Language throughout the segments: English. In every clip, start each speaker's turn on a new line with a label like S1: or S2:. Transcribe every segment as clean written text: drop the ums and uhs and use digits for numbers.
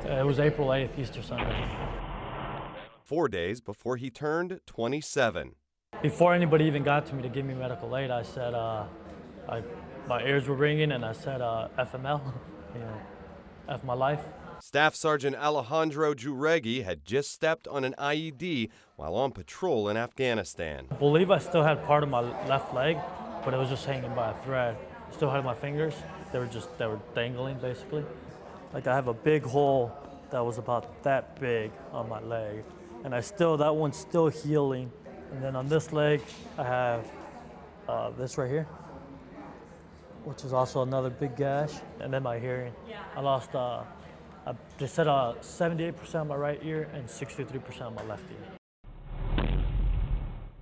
S1: It was April 8th, Easter Sunday.
S2: 4 days before he turned 27.
S1: Before anybody even got to me to give me medical aid, I said, my ears were ringing, and I said, FML, F my life.
S2: Staff Sergeant Alejandro Juregi had just stepped on an IED while on patrol in Afghanistan.
S1: I believe I still had part of my left leg, but it was just hanging by a thread. I still had my fingers. They were dangling, basically. Like, I have a big hole that was about that big on my leg, and that one's still healing. And then on this leg, I have this right here, which is also another big gash. And then my hearing. I lost, they said 78% on my right ear and 63% on my left ear.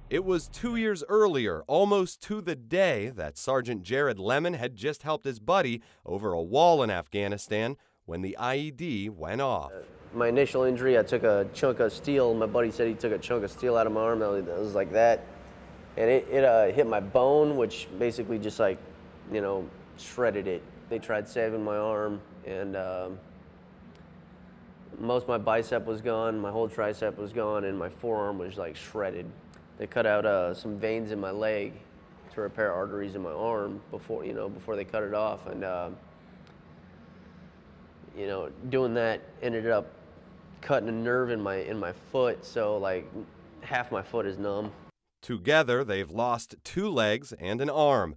S2: It was 2 years earlier, almost to the day, that Sergeant Jared Lemon had just helped his buddy over a wall in Afghanistan when the IED went off.
S3: My initial injury, I took a chunk of steel. My buddy said he took a chunk of steel out of my arm. It was like that. And it hit my bone, which basically just shredded it. They tried saving my arm, and most of my bicep was gone, my whole tricep was gone, and my forearm was like shredded. They cut out some veins in my leg to repair arteries in my arm before they cut it off. And doing that ended up cutting a nerve in my foot, so like half my foot is numb.
S2: Together, they've lost 2 legs and an arm.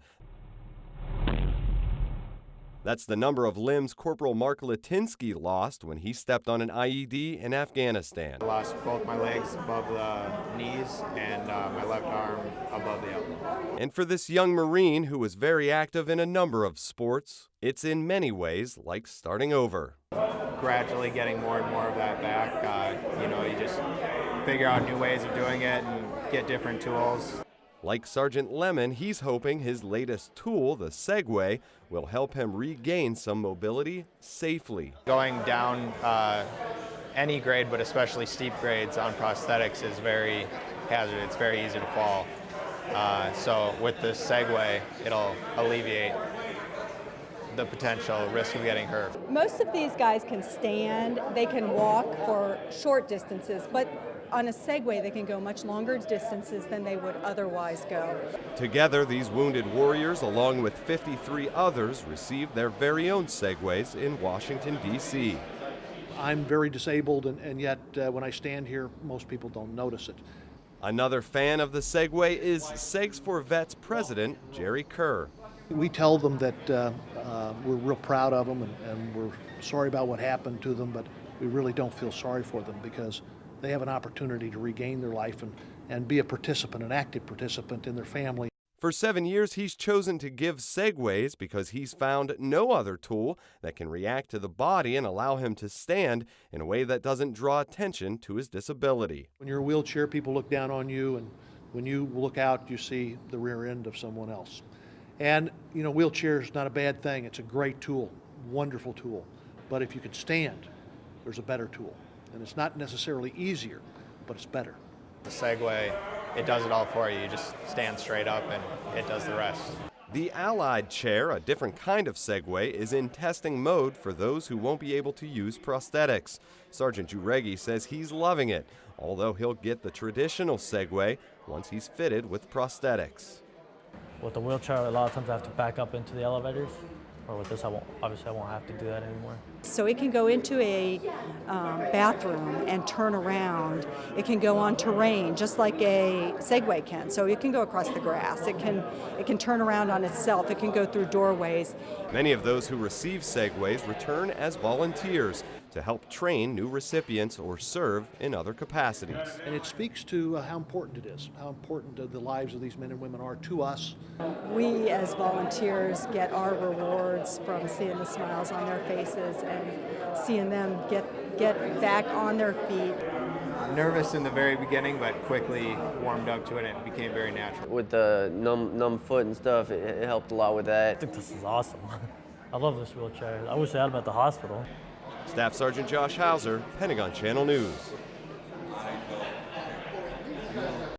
S2: That's the number of limbs Corporal Mark Latinsky lost when he stepped on an IED in Afghanistan.
S4: I lost both my legs above the knees and my left arm above the elbow.
S2: And for this young Marine who was very active in a number of sports, it's in many ways like starting over.
S4: Gradually getting more and more of that back. You just figure out new ways of doing it and get different tools.
S2: Like Sergeant Lemon, he's hoping his latest tool, the Segway, will help him regain some mobility safely.
S4: Going down any grade, but especially steep grades on prosthetics, is very hazardous. It's very easy to fall. So with this Segway, it'll alleviate the potential risk of getting hurt.
S5: Most of these guys can stand, they can walk for short distances, but on a Segway they can go much longer distances than they would otherwise go.
S2: Together, these wounded warriors, along with 53 others, received their very own Segways in Washington, D.C.
S6: I'm very disabled, and yet when I stand here, most people don't notice it.
S2: Another fan of the Segway is Segs4 Vets president Jerry Kerr.
S6: We tell them that we're real proud of them and we're sorry about what happened to them, but we really don't feel sorry for them because they have an opportunity to regain their life and be a participant, an active participant in their family.
S2: For 7 years, he's chosen to give Segways because he's found no other tool that can react to the body and allow him to stand in a way that doesn't draw attention to his disability.
S6: When you're in a wheelchair, people look down on you, and when you look out, you see the rear end of someone else. And, wheelchair is not a bad thing. It's a great tool, wonderful tool. But if you can stand, there's a better tool. And it's not necessarily easier, but it's better.
S4: The Segway, it does it all for you. You just stand straight up and it does the rest.
S2: The Allied chair, a different kind of Segway, is in testing mode for those who won't be able to use prosthetics. Sergeant Juregi says he's loving it, although he'll get the traditional Segway once he's fitted with prosthetics.
S1: With the wheelchair, a lot of times I have to back up into the elevators. Or with this, I won't have to do that anymore.
S5: So it can go into a bathroom and turn around. It can go on terrain, just like a Segway can. So it can go across the grass. It can turn around on itself. It can go through doorways.
S2: Many of those who receive Segways return as volunteers to help train new recipients or serve in other capacities.
S6: And it speaks to how important it is, how important the lives of these men and women are to us.
S5: We as volunteers get our rewards from seeing the smiles on their faces and seeing them get back on their feet.
S4: Nervous in the very beginning, but quickly warmed up to it and it became very natural.
S3: With the numb foot and stuff, it helped a lot with that.
S1: I think this is awesome. I love this wheelchair. I wish I had them at the hospital.
S2: Staff Sergeant Josh Hauser, Pentagon Channel News.